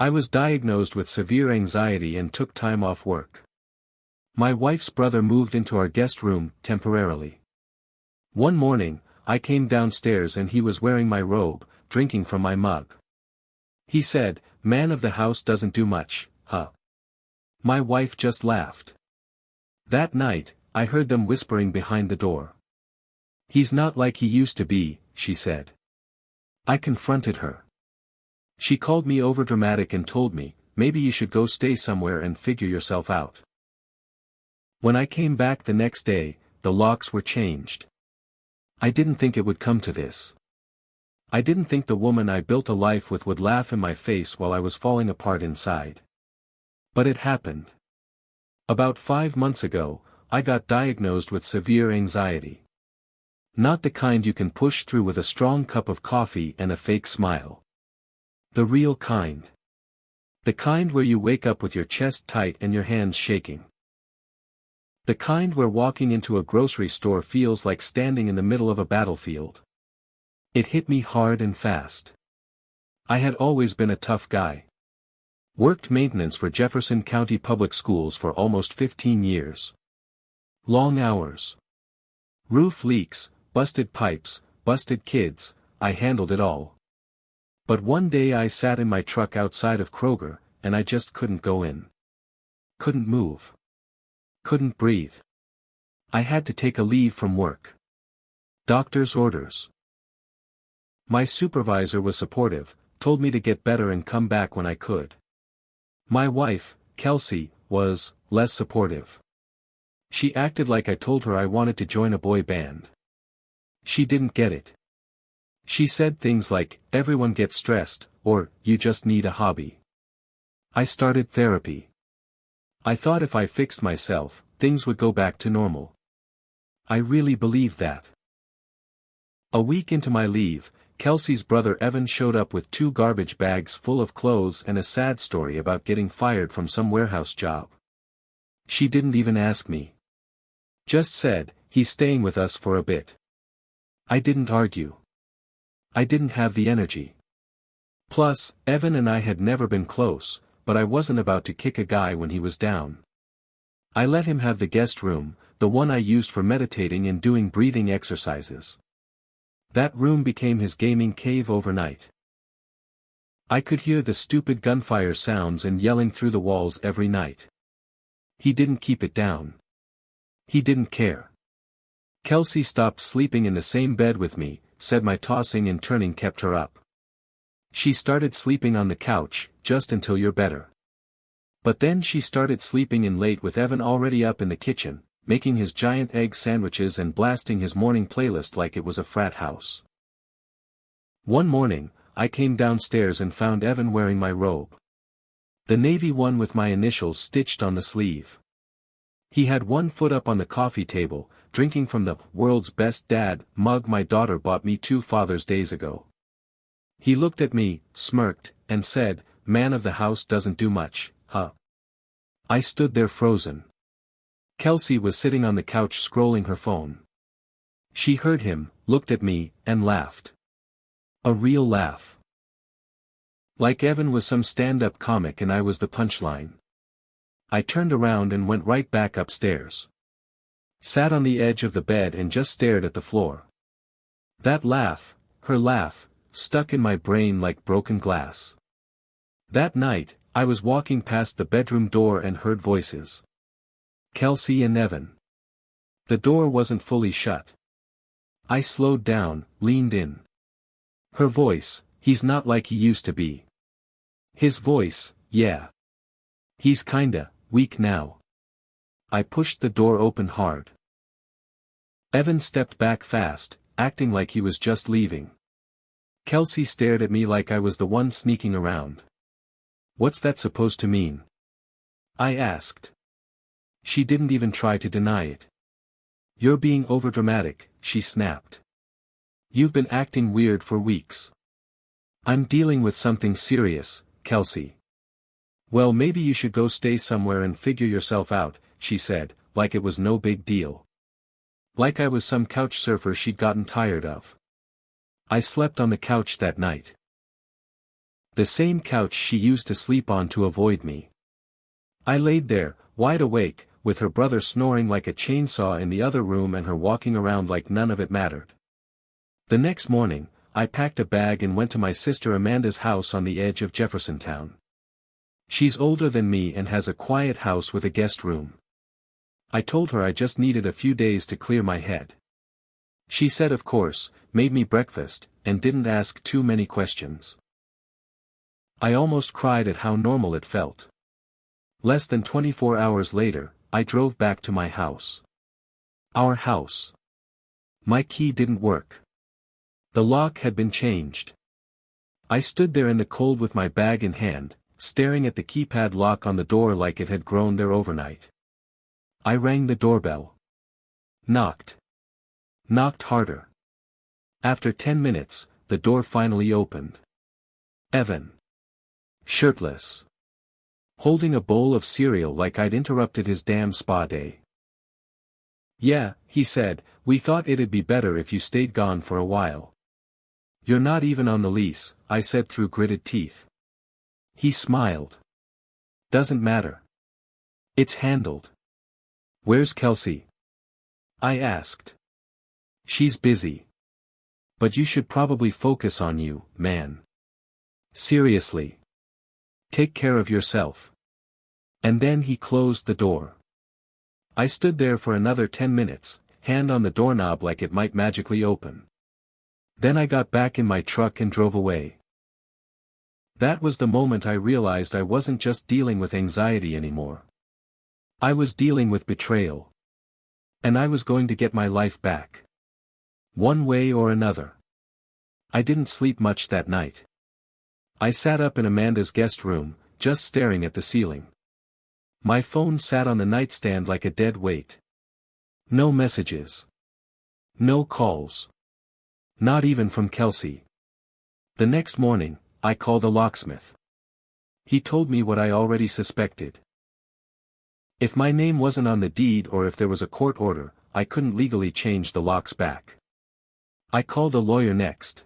I was diagnosed with severe anxiety and took time off work. My wife's brother moved into our guest room, temporarily. One morning, I came downstairs and he was wearing my robe, drinking from my mug. He said, "Man of the house doesn't do much, huh?" My wife just laughed. That night, I heard them whispering behind the door. "He's not like he used to be," she said. I confronted her. She called me overdramatic and told me, "Maybe you should go stay somewhere and figure yourself out." When I came back the next day, the locks were changed. I didn't think it would come to this. I didn't think the woman I built a life with would laugh in my face while I was falling apart inside. But it happened. About 5 months ago, I got diagnosed with severe anxiety. Not the kind you can push through with a strong cup of coffee and a fake smile. The real kind. The kind where you wake up with your chest tight and your hands shaking. The kind where walking into a grocery store feels like standing in the middle of a battlefield. It hit me hard and fast. I had always been a tough guy. Worked maintenance for Jefferson County Public Schools for almost 15 years. Long hours. Roof leaks, busted pipes, busted kids, I handled it all. But one day I sat in my truck outside of Kroger, and I just couldn't go in. Couldn't move. Couldn't breathe. I had to take a leave from work. Doctor's orders. My supervisor was supportive, told me to get better and come back when I could. My wife, Kelsey, was less supportive. She acted like I told her I wanted to join a boy band. She didn't get it. She said things like, "Everyone gets stressed," or, "You just need a hobby." I started therapy. I thought if I fixed myself, things would go back to normal. I really believed that. A week into my leave, Kelsey's brother Evan showed up with 2 garbage bags full of clothes and a sad story about getting fired from some warehouse job. She didn't even ask me. Just said, "He's staying with us for a bit." I didn't argue. I didn't have the energy. Plus, Evan and I had never been close, but I wasn't about to kick a guy when he was down. I let him have the guest room, the one I used for meditating and doing breathing exercises. That room became his gaming cave overnight. I could hear the stupid gunfire sounds and yelling through the walls every night. He didn't keep it down. He didn't care. Kelsey stopped sleeping in the same bed with me, said my tossing and turning kept her up. She started sleeping on the couch, just until you're better. But then she started sleeping in late with Evan already up in the kitchen, making his giant egg sandwiches and blasting his morning playlist like it was a frat house. One morning, I came downstairs and found Evan wearing my robe. The navy one with my initials stitched on the sleeve. He had one foot up on the coffee table, drinking from the "World's Best Dad" mug my daughter bought me 2 Father's Days ago. He looked at me, smirked, and said, "Man of the house doesn't do much, huh?" I stood there frozen. Kelsey was sitting on the couch scrolling her phone. She heard him, looked at me, and laughed. A real laugh. Like Evan was some stand-up comic and I was the punchline. I turned around and went right back upstairs. Sat on the edge of the bed and just stared at the floor. That laugh, her laugh, stuck in my brain like broken glass. That night, I was walking past the bedroom door and heard voices. Kelsey and Evan. The door wasn't fully shut. I slowed down, leaned in. Her voice, "He's not like he used to be." His voice, "Yeah. He's kinda weak now." I pushed the door open hard. Evan stepped back fast, acting like he was just leaving. Kelsey stared at me like I was the one sneaking around. "What's that supposed to mean?" I asked. She didn't even try to deny it. "You're being overdramatic," she snapped. "You've been acting weird for weeks." "I'm dealing with something serious, Kelsey." "Well, maybe you should go stay somewhere and figure yourself out," she said, like it was no big deal. Like I was some couch surfer she'd gotten tired of. I slept on the couch that night. The same couch she used to sleep on to avoid me. I laid there, wide awake, with her brother snoring like a chainsaw in the other room and her walking around like none of it mattered. The next morning, I packed a bag and went to my sister Amanda's house on the edge of Jeffersontown. She's older than me and has a quiet house with a guest room. I told her I just needed a few days to clear my head. She said of course, made me breakfast, and didn't ask too many questions. I almost cried at how normal it felt. Less than 24 hours later, I drove back to my house. Our house. My key didn't work. The lock had been changed. I stood there in the cold with my bag in hand, staring at the keypad lock on the door like it had grown there overnight. I rang the doorbell. Knocked. Knocked harder. After 10 minutes, the door finally opened. Evan. Shirtless. Holding a bowl of cereal like I'd interrupted his damn spa day. "Yeah," he said, "we thought it'd be better if you stayed gone for a while." "You're not even on the lease," I said through gritted teeth. He smiled. "Doesn't matter. It's handled." "Where's Kelsey?" I asked. "She's busy. But you should probably focus on you, man. Seriously. Take care of yourself." And then he closed the door. I stood there for another 10 minutes, hand on the doorknob like it might magically open. Then I got back in my truck and drove away. That was the moment I realized I wasn't just dealing with anxiety anymore. I was dealing with betrayal. And I was going to get my life back. One way or another. I didn't sleep much that night. I sat up in Amanda's guest room, just staring at the ceiling. My phone sat on the nightstand like a dead weight. No messages. No calls. Not even from Kelsey. The next morning, I called a locksmith. He told me what I already suspected. If my name wasn't on the deed or if there was a court order, I couldn't legally change the locks back. I called a lawyer next.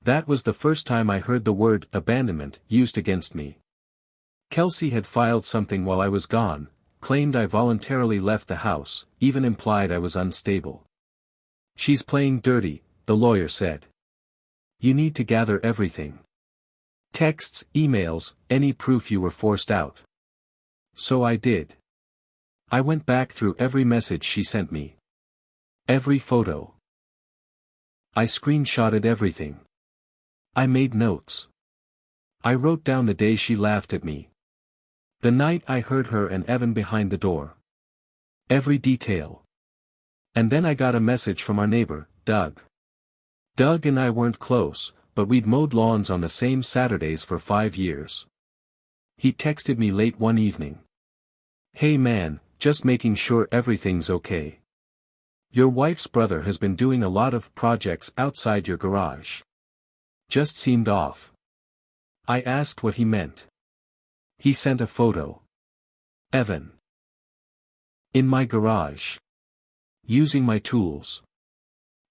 That was the first time I heard the word abandonment used against me. Kelsey had filed something while I was gone, claimed I voluntarily left the house, even implied I was unstable. "She's playing dirty," the lawyer said. "You need to gather everything. Texts, emails, any proof you were forced out." So I did. I went back through every message she sent me. Every photo. I screenshotted everything. I made notes. I wrote down the day she laughed at me. The night I heard her and Evan behind the door. Every detail. And then I got a message from our neighbor, Doug. Doug and I weren't close, but we'd mowed lawns on the same Saturdays for 5 years. He texted me late one evening. "Hey man, just making sure everything's okay. Your wife's brother has been doing a lot of projects outside your garage. Just seemed off." I asked what he meant. He sent a photo. Evan. In my garage. Using my tools.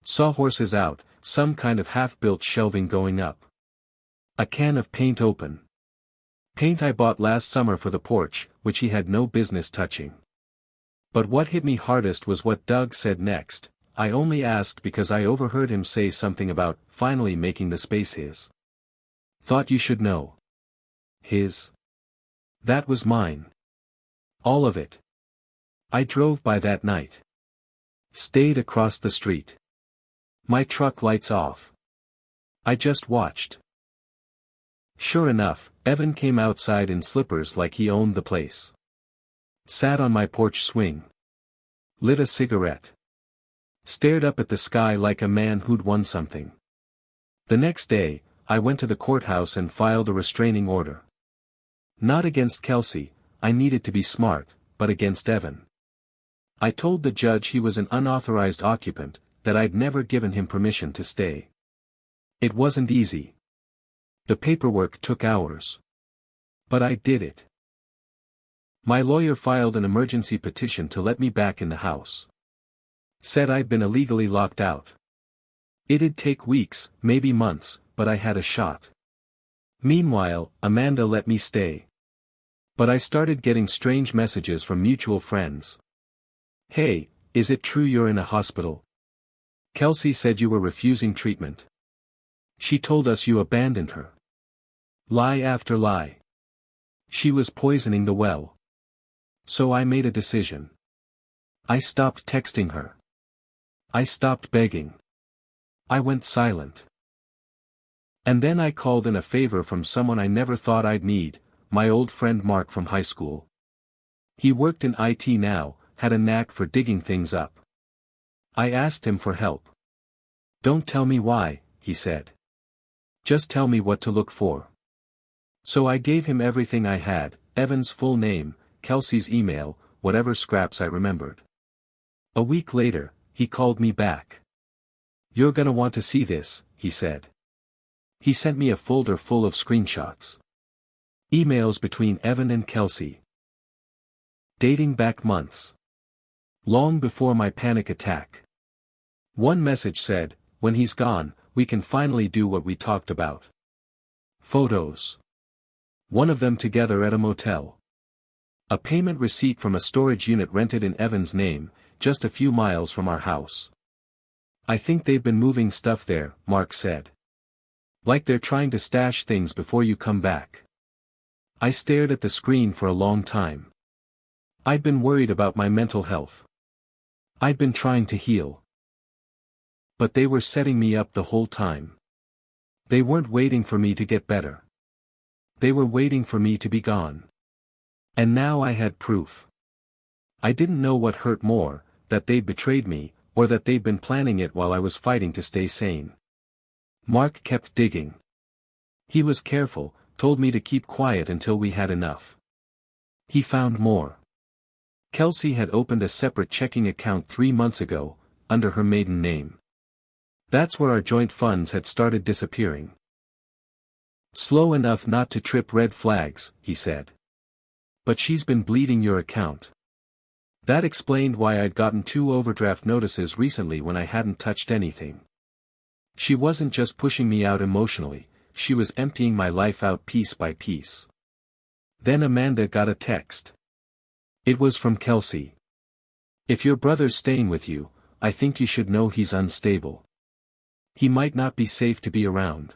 Sawhorses out, some kind of half-built shelving going up. A can of paint open. Paint I bought last summer for the porch, which he had no business touching. But what hit me hardest was what Doug said next. I only asked because I overheard him say something about finally making the space his. Thought you should know. His. That was mine. All of it. I drove by that night. Stayed across the street. My truck lights off. I just watched. Sure enough, Evan came outside in slippers like he owned the place. Sat on my porch swing. Lit a cigarette. Stared up at the sky like a man who'd won something. The next day, I went to the courthouse and filed a restraining order. Not against Kelsey, I needed to be smart, but against Evan. I told the judge he was an unauthorized occupant, that I'd never given him permission to stay. It wasn't easy. The paperwork took hours. But I did it. My lawyer filed an emergency petition to let me back in the house. Said I'd been illegally locked out. It'd take weeks, maybe months, but I had a shot. Meanwhile, Amanda let me stay. But I started getting strange messages from mutual friends. "Hey, is it true you're in a hospital? Kelsey said you were refusing treatment. She told us you abandoned her." Lie after lie. She was poisoning the well. So I made a decision. I stopped texting her. I stopped begging. I went silent. And then I called in a favor from someone I never thought I'd need, my old friend Mark from high school. He worked in IT now, had a knack for digging things up. I asked him for help. "Don't tell me why," he said. "Just tell me what to look for." So I gave him everything I had, Evan's full name, Kelsey's email, whatever scraps I remembered. A week later, he called me back. "You're gonna want to see this," he said. He sent me a folder full of screenshots. Emails between Evan and Kelsey. Dating back months. Long before my panic attack. One message said, "When he's gone, we can finally do what we talked about." Photos. One of them together at a motel. A payment receipt from a storage unit rented in Evan's name, just a few miles from our house. "I think they've been moving stuff there," Mark said. "Like they're trying to stash things before you come back." I stared at the screen for a long time. I'd been worried about my mental health. I'd been trying to heal. But they were setting me up the whole time. They weren't waiting for me to get better. They were waiting for me to be gone. And now I had proof. I didn't know what hurt more, that they'd betrayed me, or that they'd been planning it while I was fighting to stay sane. Mark kept digging. He was careful, told me to keep quiet until we had enough. He found more. Kelsey had opened a separate checking account 3 months ago, under her maiden name. That's where our joint funds had started disappearing. "Slow enough not to trip red flags," he said. "But she's been bleeding your account." That explained why I'd gotten 2 overdraft notices recently when I hadn't touched anything. She wasn't just pushing me out emotionally, she was emptying my life out piece by piece. Then Amanda got a text. It was from Kelsey. "If your brother's staying with you, I think you should know he's unstable. He might not be safe to be around."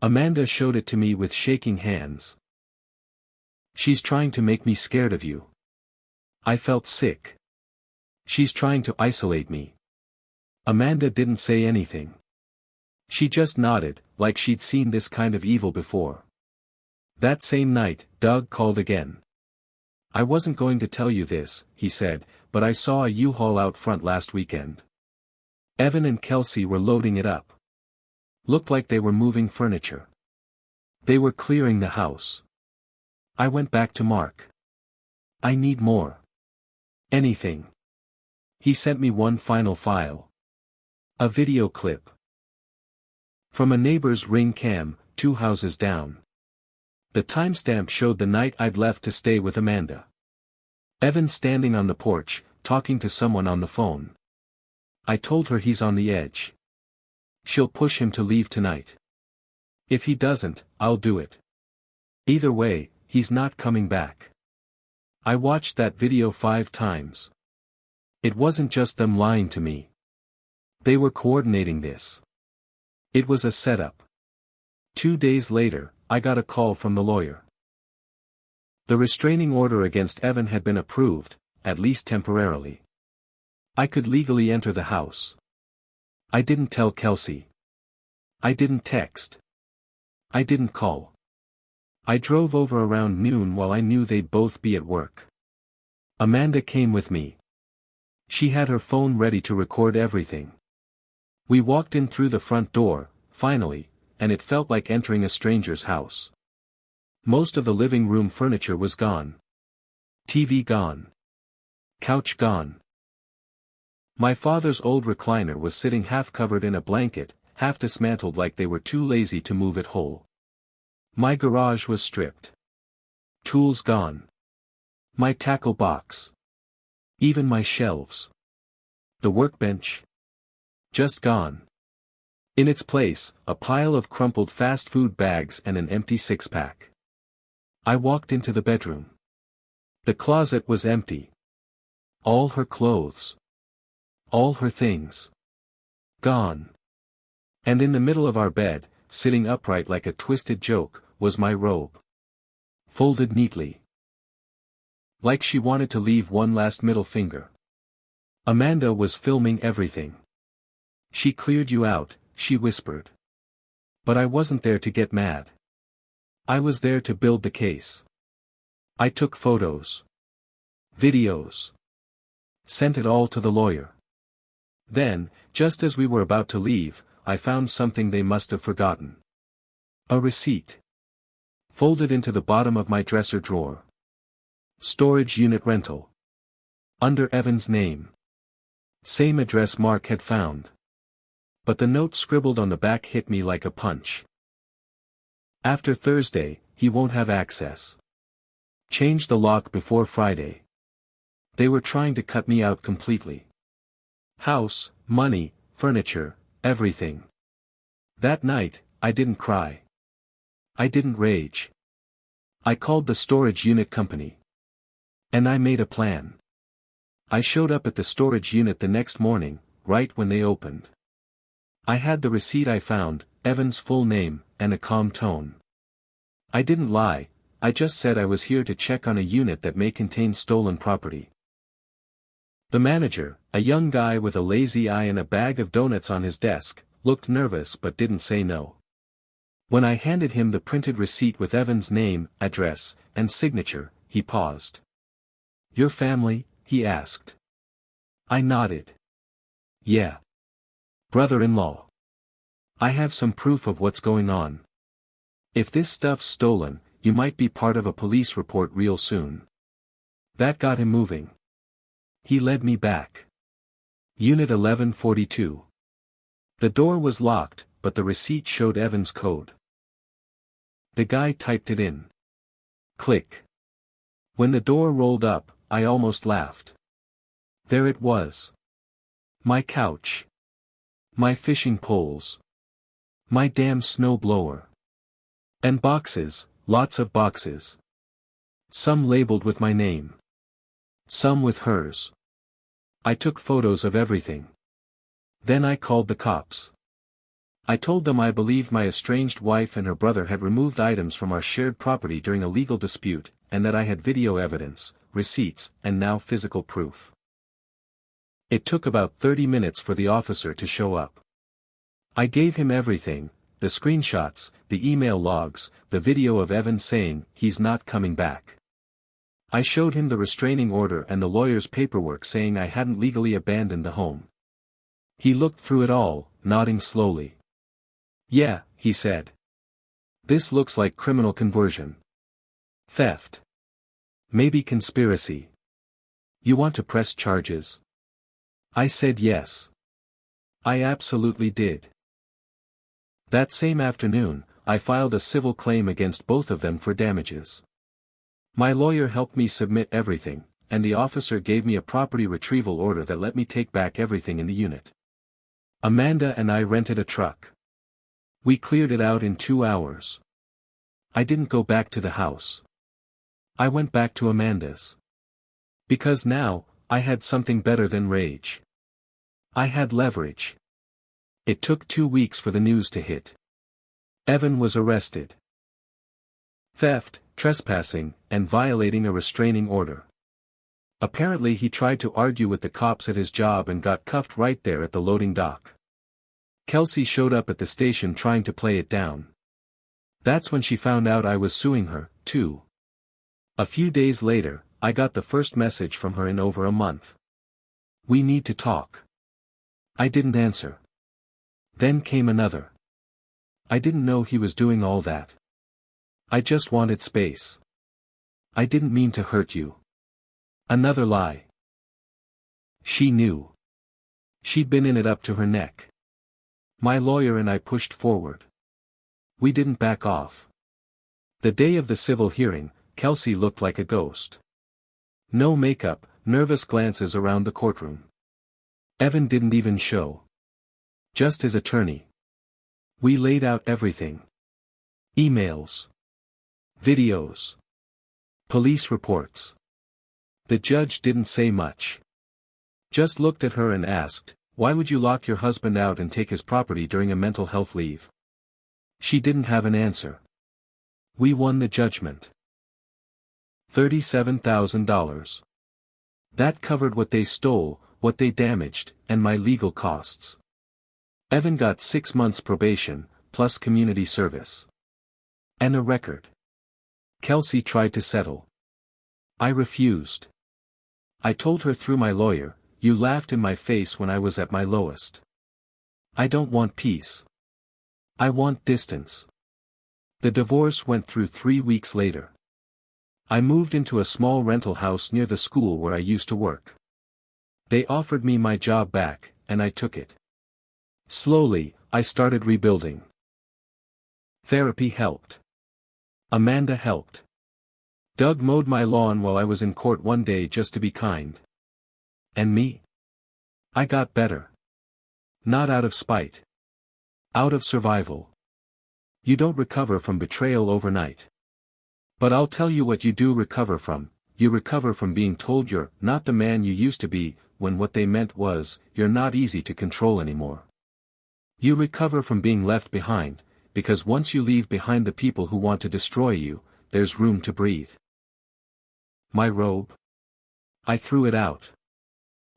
Amanda showed it to me with shaking hands. "She's trying to make me scared of you." I felt sick. "She's trying to isolate me." Amanda didn't say anything. She just nodded, like she'd seen this kind of evil before. That same night, Doug called again. "I wasn't going to tell you this," he said, "but I saw a U-Haul out front last weekend. Evan and Kelsey were loading it up. Looked like they were moving furniture. They were clearing the house." I went back to Mark. "I need more. Anything." He sent me one final file. A video clip. From a neighbor's Ring cam, 2 houses down. The timestamp showed the night I'd left to stay with Amanda. Evan standing on the porch, talking to someone on the phone. I told her he's on the edge. She'll push him to leave tonight. If he doesn't, I'll do it. Either way, he's not coming back. I watched that video 5 times. It wasn't just them lying to me. They were coordinating this. It was a setup. 2 days later, I got a call from the lawyer. The restraining order against Evan had been approved, at least temporarily. I could legally enter the house. I didn't tell Kelsey. I didn't text. I didn't call. I drove over around noon while I knew they'd both be at work. Amanda came with me. She had her phone ready to record everything. We walked in through the front door, finally, and it felt like entering a stranger's house. Most of the living room furniture was gone. TV gone. Couch gone. My father's old recliner was sitting half covered in a blanket, half dismantled like they were too lazy to move it whole. My garage was stripped. Tools gone. My tackle box. Even my shelves. The workbench. Just gone. In its place, a pile of crumpled fast food bags and an empty six-pack. I walked into the bedroom. The closet was empty. All her clothes. All her things. Gone. And in the middle of our bed, sitting upright like a twisted joke, was my robe. Folded neatly. Like she wanted to leave one last middle finger. Amanda was filming everything. She cleared you out, she whispered. But I wasn't there to get mad. I was there to build the case. I took photos. Videos. Sent it all to the lawyer. Then, just as we were about to leave, I found something they must have forgotten. A receipt. Folded into the bottom of my dresser drawer. Storage unit rental. Under Evan's name. Same address Mark had found. But the note scribbled on the back hit me like a punch. After Thursday, he won't have access. Change the lock before Friday. They were trying to cut me out completely. House, money, furniture, everything. That night, I didn't cry. I didn't rage. I called the storage unit company. And I made a plan. I showed up at the storage unit the next morning, right when they opened. I had the receipt I found, Evan's full name, and a calm tone. I didn't lie, I just said I was here to check on a unit that may contain stolen property. The manager, a young guy with a lazy eye and a bag of donuts on his desk, looked nervous but didn't say no. When I handed him the printed receipt with Evan's name, address, and signature, he paused. Your family? He asked. I nodded. Yeah. Brother-in-law. I have some proof of what's going on. If this stuff's stolen, you might be part of a police report real soon. That got him moving. He led me back. Unit 1142. The door was locked, but the receipt showed Evan's code. The guy typed it in. Click. When the door rolled up, I almost laughed. There it was. My couch. My fishing poles. My damn snowblower. And boxes, lots of boxes. Some labeled with my name. Some with hers. I took photos of everything. Then I called the cops. I told them I believed my estranged wife and her brother had removed items from our shared property during a legal dispute, and that I had video evidence, receipts, and now physical proof. It took about 30 minutes for the officer to show up. I gave him everything, the screenshots, the email logs, the video of Evan saying, he's not coming back. I showed him the restraining order and the lawyer's paperwork saying I hadn't legally abandoned the home. He looked through it all, nodding slowly. Yeah, he said. This looks like criminal conversion. Theft. Maybe conspiracy. You want to press charges? I said yes. I absolutely did. That same afternoon, I filed a civil claim against both of them for damages. My lawyer helped me submit everything, and the officer gave me a property retrieval order that let me take back everything in the unit. Amanda and I rented a truck. We cleared it out in 2 hours. I didn't go back to the house. I went back to Amanda's. Because now, I had something better than rage. I had leverage. It took 2 weeks for the news to hit. Evan was arrested. Theft, trespassing, and violating a restraining order. Apparently he tried to argue with the cops at his job and got cuffed right there at the loading dock. Kelsey showed up at the station trying to play it down. That's when she found out I was suing her, too. A few days later, I got the first message from her in over a month. We need to talk. I didn't answer. Then came another. I didn't know he was doing all that. I just wanted space. I didn't mean to hurt you. Another lie. She knew. She'd been in it up to her neck. My lawyer and I pushed forward. We didn't back off. The day of the civil hearing, Kelsey looked like a ghost. No makeup, nervous glances around the courtroom. Evan didn't even show. Just his attorney. We laid out everything. Emails. Videos. Police reports. The judge didn't say much. Just looked at her and asked, "Why would you lock your husband out and take his property during a mental health leave?" She didn't have an answer. We won the judgment. $37,000. That covered what they stole, what they damaged, and my legal costs. Evan got 6 months probation, plus community service. And a record. Kelsey tried to settle. I refused. I told her through my lawyer, "You laughed in my face when I was at my lowest. I don't want peace. I want distance." The divorce went through 3 weeks later. I moved into a small rental house near the school where I used to work. They offered me my job back, and I took it. Slowly, I started rebuilding. Therapy helped. Amanda helped. Doug mowed my lawn while I was in court one day just to be kind. And me? I got better. Not out of spite. Out of survival. You don't recover from betrayal overnight. But I'll tell you what you do recover from. You recover from being told you're not the man you used to be, when what they meant was, you're not easy to control anymore. You recover from being left behind, because once you leave behind the people who want to destroy you, there's room to breathe. My robe? I threw it out.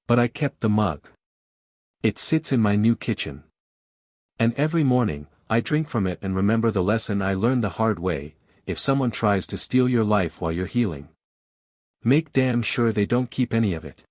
But I kept the mug. It sits in my new kitchen. And every morning, I drink from it and remember the lesson I learned the hard way: if someone tries to steal your life while you're healing, make damn sure they don't keep any of it.